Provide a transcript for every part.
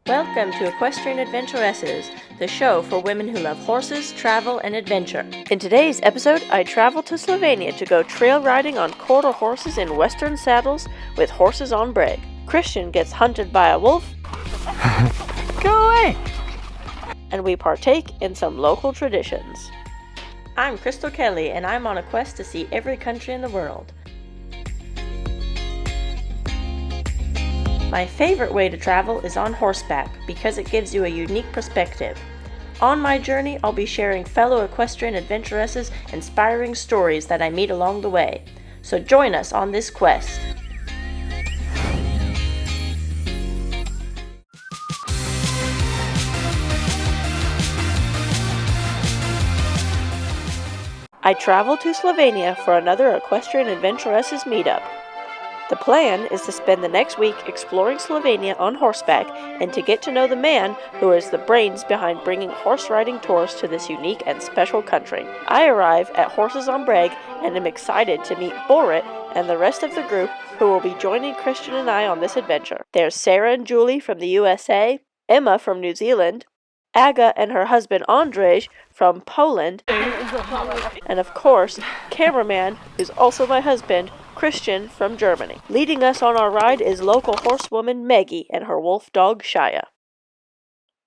Welcome to Equestrian Adventuresses, the show for women who love horses, travel, and adventure. In today's episode, I travel to Slovenia to go trail riding on quarter horses in western saddles with horses on breg. Christian gets hunted by a wolf. Go away! And we partake in some local traditions. I'm Crystal Kelly, and I'm on a quest to see every country in the world. My favorite way to travel is on horseback because it gives you a unique perspective. On my journey, I'll be sharing fellow equestrian adventuresses inspiring stories that I meet along the way. So join us on this quest. I travel to Slovenia for another Equestrian Adventuresses meetup. The plan is to spend the next week exploring Slovenia on horseback and to get to know the man who is the brains behind bringing horse riding tours to this unique and special country. I arrive at Horses on Breg and am excited to meet Borit and the rest of the group who will be joining Christian and I on this adventure. There's Sarah and Julie from the USA, Emma from New Zealand, Agha and her husband Andrzej from Poland, and of course, cameraman, who's also my husband, Christian from Germany. Leading us on our ride is local horsewoman Maggie and her wolf dog Shaya.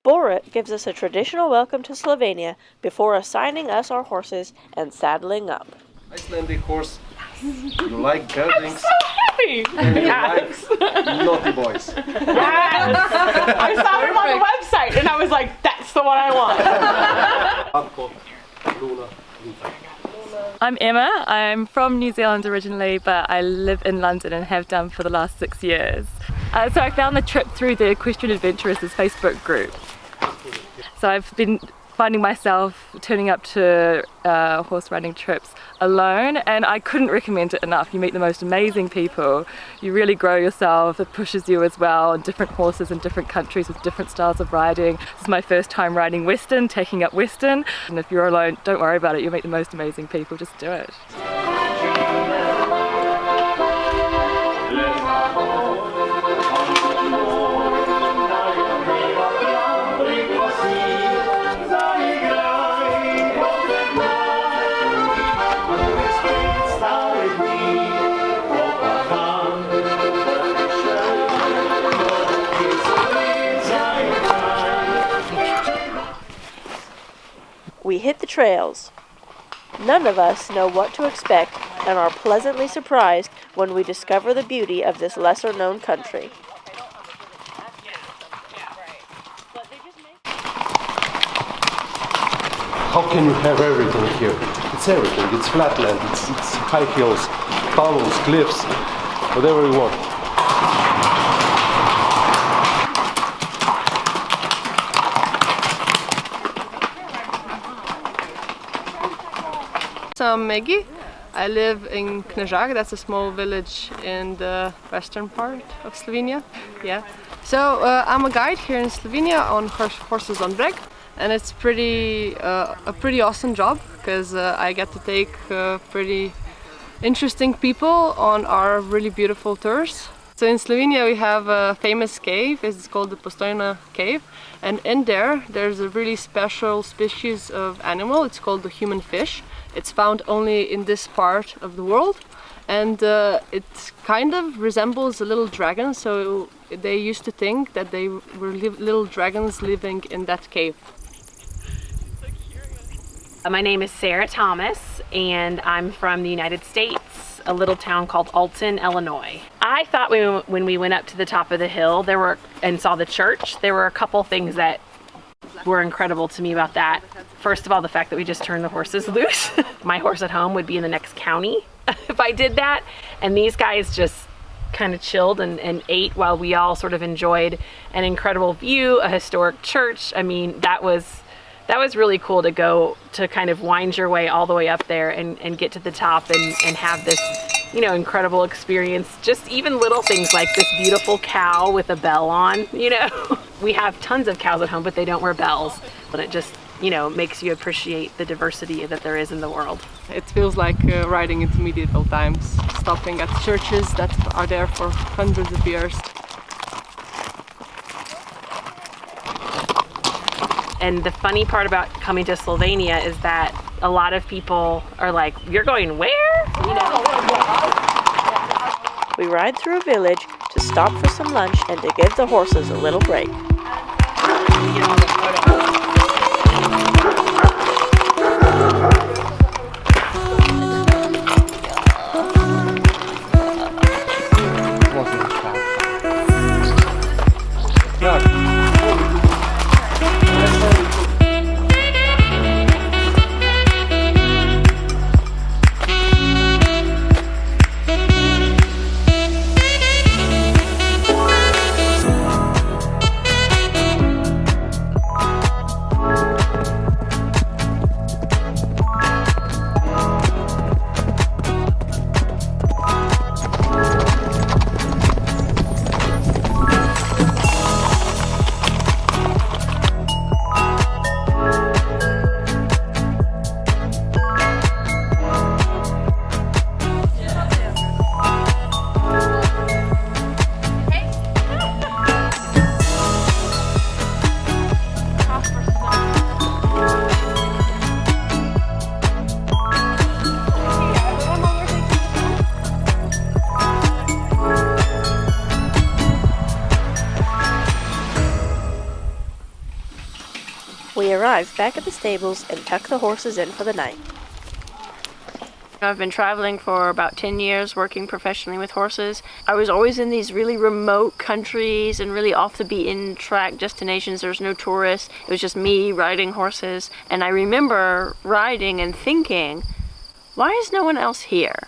Borit gives us a traditional welcome to Slovenia before assigning us our horses and saddling up. Icelandic horse, you like geldings. Happy! And you like naughty boys. Yes! I saw him on the website and I was like, that's the one I want. I'm Emma. I'm from New Zealand originally, but I live in London and have done for the last 6 years. So I found the trip through the Equestrian Adventuresses Facebook group. So I've been finding myself turning up to horse riding trips alone, and I couldn't recommend it enough. You meet the most amazing people, you really grow yourself, it pushes you as well, and different horses in different countries with different styles of riding. This is my first time riding Western, taking up Western, and if you're alone, don't worry about it, you'll meet the most amazing people, just do it. We hit the trails. None of us know what to expect and are pleasantly surprised when we discover the beauty of this lesser-known country. How can you have everything here? It's everything. It's flatland, it's high hills, tunnels, cliffs, whatever you want. I'm Maggie. I live in Knežak, that's a small village in the western part of Slovenia. Yeah. So I'm a guide here in Slovenia on horses on breg, and it's a pretty awesome job because I get to take pretty interesting people on our really beautiful tours. So in Slovenia we have a famous cave, it's called the Postojna cave, and in there's a really special species of animal, it's called the human fish. It's found only in this part of the world, and it kind of resembles a little dragon, so they used to think that they were little dragons living in that cave. My name is Sarah Thomas, and I'm from the United States, a little town called Alton, Illinois. I thought when we went up to the top of the hill and saw the church, there were a couple things that were incredible to me about that. First of all, the fact that we just turned the horses loose. My horse at home would be in the next county if I did that. And these guys just kind of chilled and ate while we all sort of enjoyed an incredible view, a historic church. I mean, that was really cool to go to kind of wind your way all the way up there and get to the top and have this, incredible experience. Just even little things like this beautiful cow with a bell on, We have tons of cows at home, but they don't wear bells. But it just, makes you appreciate the diversity that there is in the world. It feels like riding into medieval times, stopping at churches that are there for hundreds of years. And the funny part about coming to Slovenia is that a lot of people are like, "You're going where?" You know? We ride through a village to stop for some lunch and to give the horses a little break. We arrive back at the stables and tuck the horses in for the night. I've been traveling for about 10 years, working professionally with horses. I was always in these really remote countries and really off the beaten track destinations. There was no tourists. It was just me riding horses. And I remember riding and thinking, why is no one else here?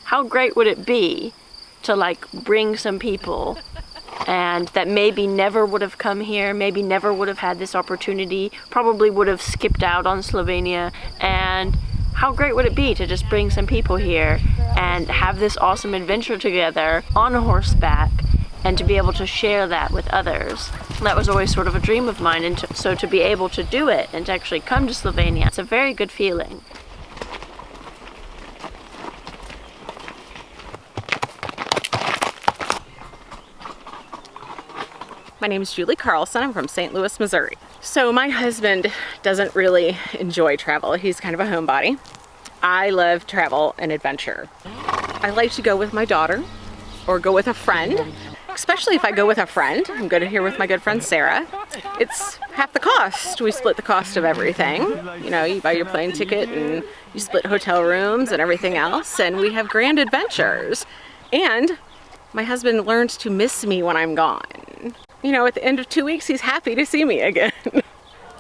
How great would it be to like bring some people and that maybe never would have come here, maybe never would have had this opportunity, probably would have skipped out on Slovenia. And how great would it be to just bring some people here and have this awesome adventure together on horseback and to be able to share that with others. That was always sort of a dream of mine, and so to be able to do it and to actually come to Slovenia, it's a very good feeling. My name is Julie Carlson. I'm from St. Louis, Missouri. So my husband doesn't really enjoy travel. He's kind of a homebody. I love travel and adventure. I like to go with my daughter or go with a friend, especially if I go with a friend. I'm going here with my good friend Sarah. It's half the cost. We split the cost of everything. You know, you buy your plane ticket and you split hotel rooms and everything else, and we have grand adventures. And my husband learns to miss me when I'm gone. You know, at the end of 2 weeks, he's happy to see me again.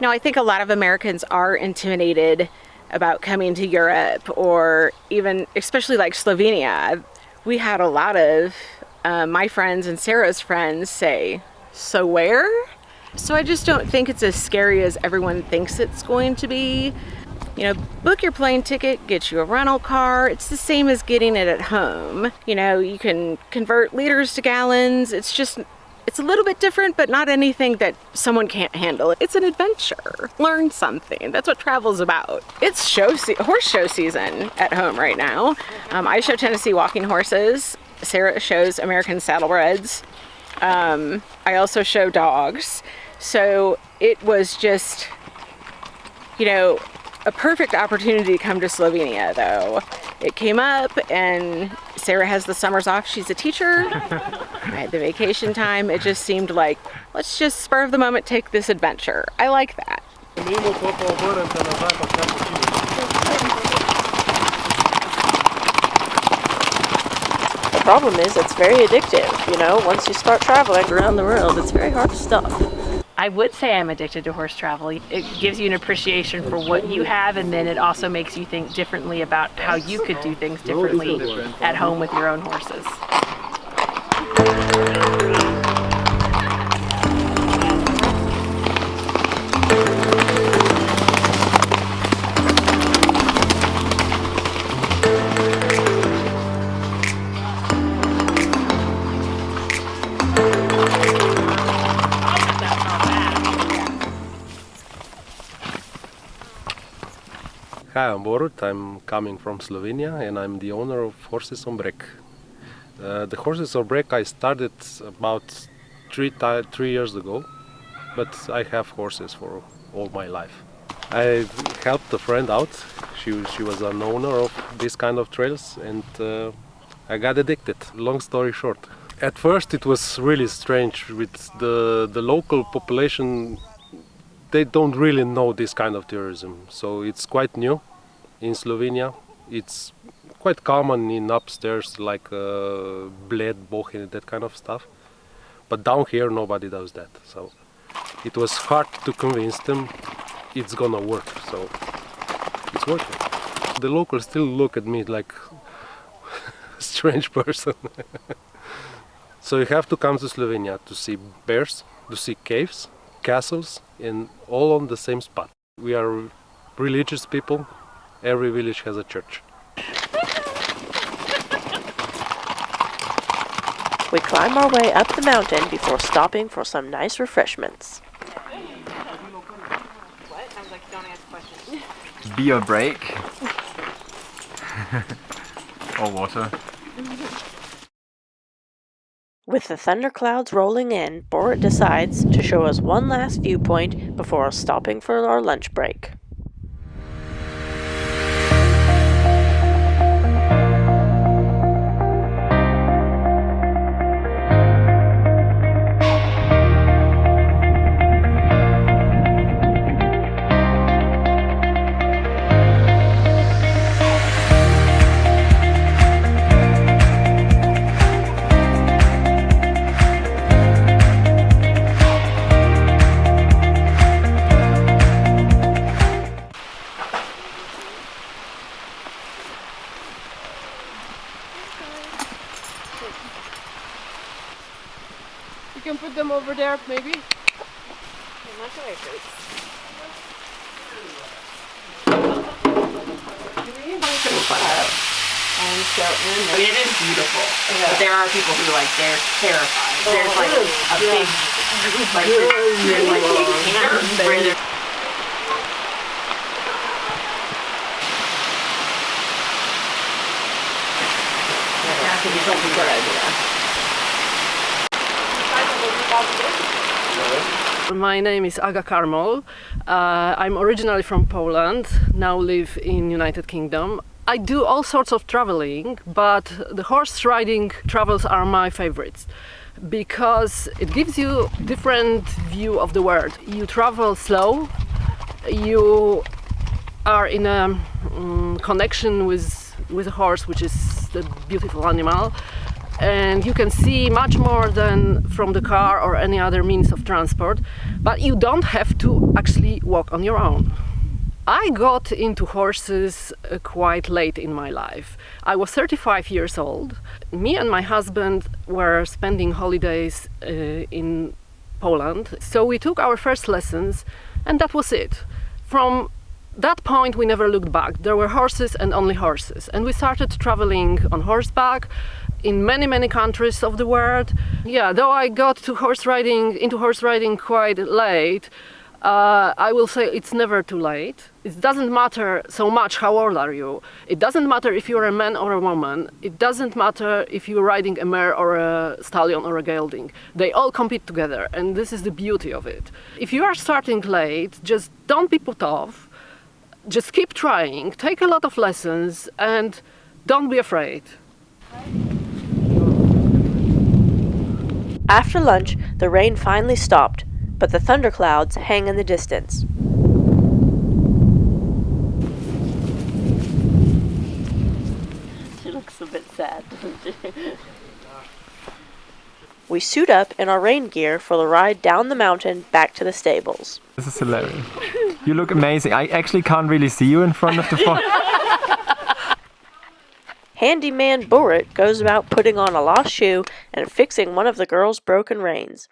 Now, I think a lot of Americans are intimidated about coming to Europe, or even, especially like Slovenia. We had a lot of my friends and Sarah's friends say, "So where?" So I just don't think it's as scary as everyone thinks it's going to be. You know, book your plane ticket, get you a rental car. It's the same as getting it at home. You know, you can convert liters to gallons. It's a little bit different, but not anything that someone can't handle. It's an adventure. Learn something. That's what travel's about. It's horse show season at home right now. I show Tennessee walking horses. Sarah shows American saddlebreds. I also show dogs. So it was just, you know, a perfect opportunity to come to Slovenia, though. It came up, and Sarah has the summers off. She's a teacher. I had the vacation time. It just seemed like, let's just spur of the moment take this adventure. I like that. The problem is it's very addictive. You know, once you start traveling around the world, it's very hard to stop. I would say I'm addicted to horse travel. It gives you an appreciation for what you have, and then it also makes you think differently about how you could do things differently at home with your own horses. Hi, I'm Borut. I'm coming from Slovenia, and I'm the owner of Horses on Break. The Horses on Break I started about three years ago. but I have horses for all my life. I helped a friend out. She was an owner of this kind of trails, and I got addicted. Long story short. At first it was really strange with the local population. They don't really know this kind of tourism, so it's quite new in Slovenia. It's quite common in upstairs like Bled, Bohin, that kind of stuff. But down here nobody does that, so it was hard to convince them it's gonna work, so it's working. The locals still look at me like a strange person. So you have to come to Slovenia to see bears, to see caves, castles, and all on the same spot. We are religious people. Every village has a church. We climb our way up the mountain before stopping for some nice refreshments. What? I was like, don't ask questions. Beer break. Or water. With the thunderclouds rolling in, Borat decides to show us one last viewpoint before stopping for our lunch break. You can put them over there, maybe. And so, it is beautiful. But there are people who they're terrified. There's like a big, there's like big cans where they're. That could be something good idea. My name is Aga Karmol. I'm originally from Poland, now live in United Kingdom. I do all sorts of traveling, but the horse riding travels are my favorites because it gives you different view of the world. You travel slow, you are in a connection with a horse, which is the beautiful animal, and you can see much more than from the car or any other means of transport, but you don't have to actually walk on your own. I got into horses quite late in my life. I was 35 years old. Me and my husband were spending holidays in Poland, so we took our first lessons, and that was it. From that point we never looked back. There were horses and only horses, and we started traveling on horseback in many countries of the world. Yeah, though I got into horse riding quite late, I will say it's never too late. It doesn't matter so much how old are you. It doesn't matter if you're a man or a woman. It doesn't matter if you're riding a mare or a stallion or a gelding. They all compete together, and this is the beauty of it. If you are starting late, just don't be put off. Just keep trying, take a lot of lessons, and don't be afraid. After lunch, the rain finally stopped, but the thunderclouds hang in the distance. She looks a bit sad, doesn't she? We suit up in our rain gear for the ride down the mountain back to the stables. This is hilarious. You look amazing. I actually can't really see you in front of the phone. Handyman Borat goes about putting on a lost shoe and fixing one of the girls' broken reins.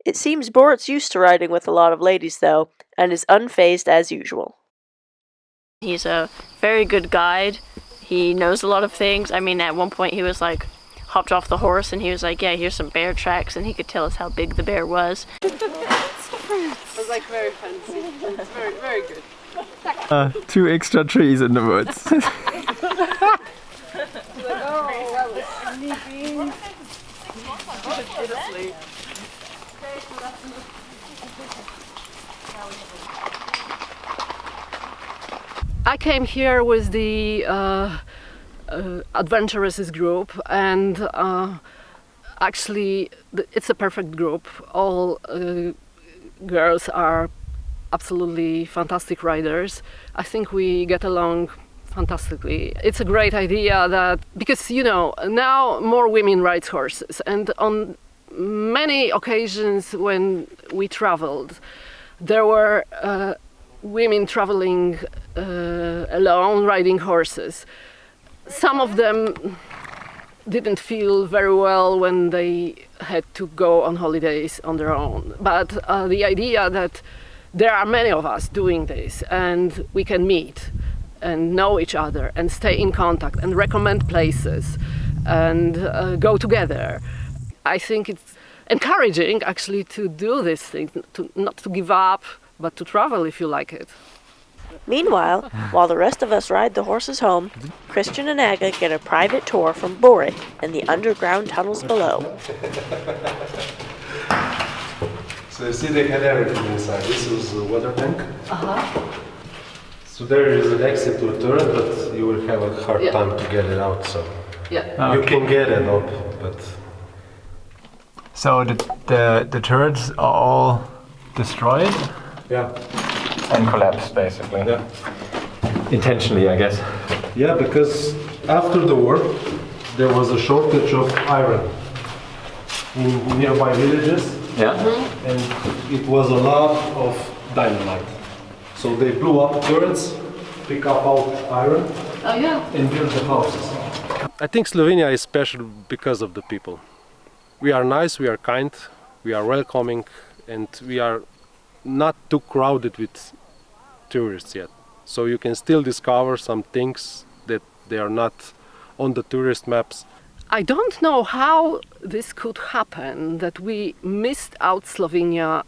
It seems Borat's used to riding with a lot of ladies, though, and is unfazed as usual. He's a very good guide. He knows a lot of things. I mean, at one point he was like, hopped off the horse and he was like, yeah, here's some bear tracks, and he could tell us how big the bear was. It was like very fancy. It's very good. 2 extra trees in the woods. I came here with the adventurous group, and actually it's a perfect group. All girls are absolutely fantastic riders. I think we get along fantastically. It's a great idea that, because you know, now more women ride horses, and on many occasions when we traveled, there were women traveling alone, riding horses. Some of them didn't feel very well when they had to go on holidays on their own. But the idea that there are many of us doing this, and we can meet and know each other and stay in contact and recommend places and go together. I think it's encouraging actually to do this thing, not to give up, but to travel if you like it. Meanwhile, while the rest of us ride the horses home, Christian and Agha get a private tour from Borit and the underground tunnels below. So you see they had everything inside. This is the water tank. So there is an exit to a turret, but you will have a hard time to get it out. So you can get it up, but... So the turrets are all destroyed? Yeah. And collapsed, basically. Yeah. Intentionally, I guess. Yeah, because after the war, there was a shortage of iron in nearby villages. Yeah. And it was a lot of dynamite. So they blew up turrets, pick up all iron, and build the houses. I think Slovenia is special because of the people. We are nice, we are kind, we are welcoming, and we are not too crowded with tourists yet. So you can still discover some things that they are not on the tourist maps. I don't know how this could happen, that we missed out Slovenia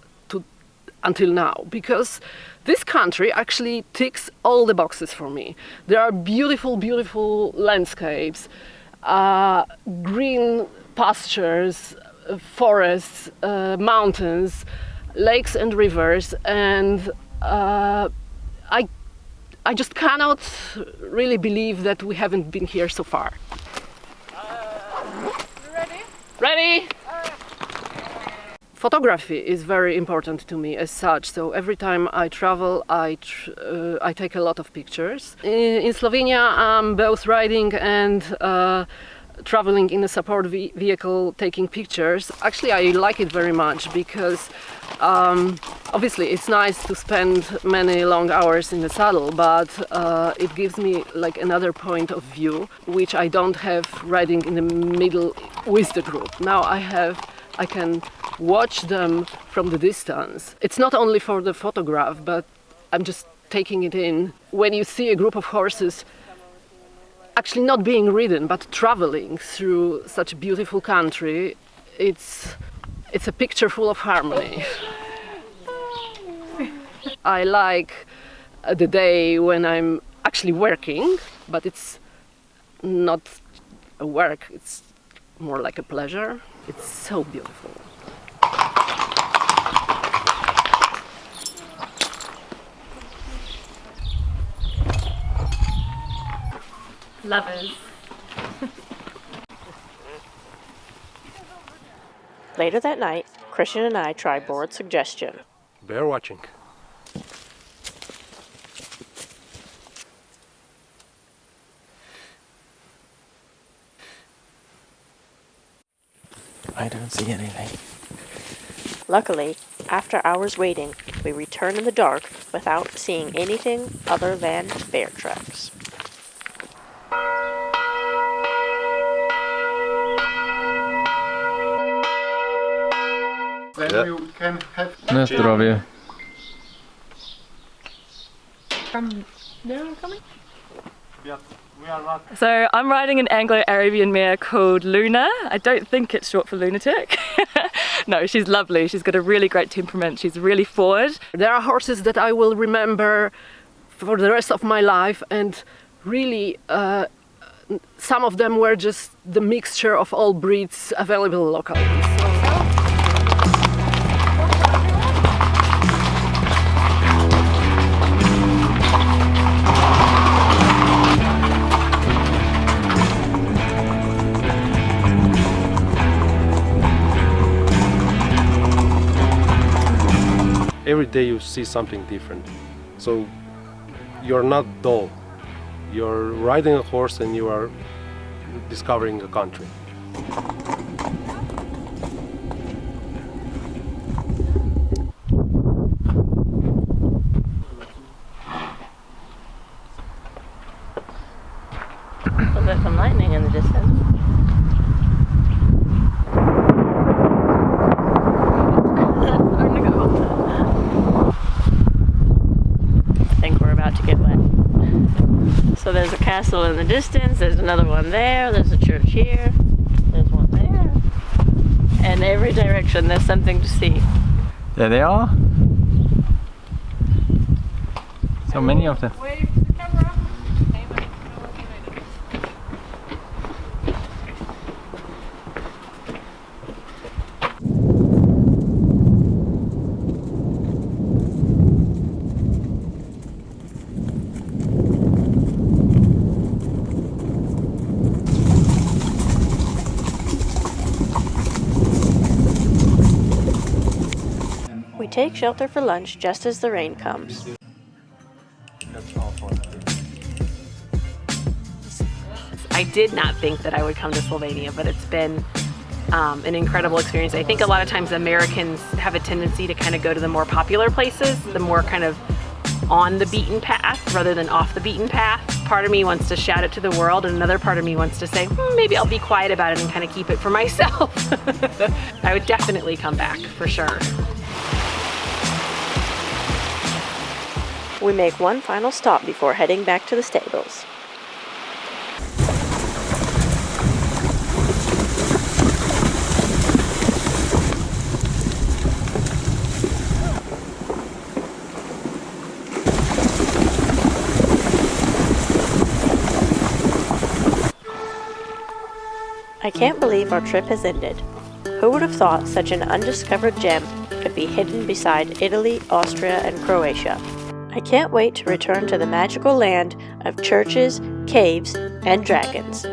until now, because this country actually ticks all the boxes for me. There are beautiful, beautiful landscapes, green pastures, forests, mountains, lakes and rivers, and I just cannot really believe that we haven't been here so far. Ready? Photography is very important to me as such, so every time I travel I take a lot of pictures. In Slovenia I'm both riding and traveling in a support vehicle taking pictures. Actually I like it very much because obviously it's nice to spend many long hours in the saddle, but it gives me like another point of view which I don't have riding in the middle with the group. Now I can watch them from the distance. It's not only for the photograph, but I'm just taking it in. When you see a group of horses actually not being ridden but traveling through such a beautiful country, it's a picture full of harmony. I like the day when I'm actually working, but it's not a work, it's more like a pleasure. It's so beautiful. Lovers. Later that night, Christian and I try Borit's suggestion. Bear watching. I don't see anything. Luckily, after hours waiting, we return in the dark without seeing anything other than bear tracks. Then you can have... Na zdrowie. So I'm riding an Anglo-Arabian mare called Luna. I don't think it's short for lunatic. No, she's lovely. She's got a really great temperament. She's really forward. There are horses that I will remember for the rest of my life, and really some of them were just the mixture of all breeds available locally. So. every day you see something different. So you're not dull. You're riding a horse and you are discovering a country. Looks like some lightning in the distance. I think we're about to get wet. So there's a castle in the distance, there's another one there, there's a church here, there's one there. And every direction there's something to see. There they are. So many of them. We take shelter for lunch just as the rain comes. I did not think that I would come to Slovenia, but it's been an incredible experience. I think a lot of times Americans have a tendency to kind of go to the more popular places, the more kind of on the beaten path rather than off the beaten path. Part of me wants to shout it to the world, and another part of me wants to say, maybe I'll be quiet about it and kind of keep it for myself. I would definitely come back, for sure. We make one final stop before heading back to the stables. I can't believe our trip has ended. Who would have thought such an undiscovered gem could be hidden beside Italy, Austria, and Croatia? I can't wait to return to the magical land of churches, caves, and dragons.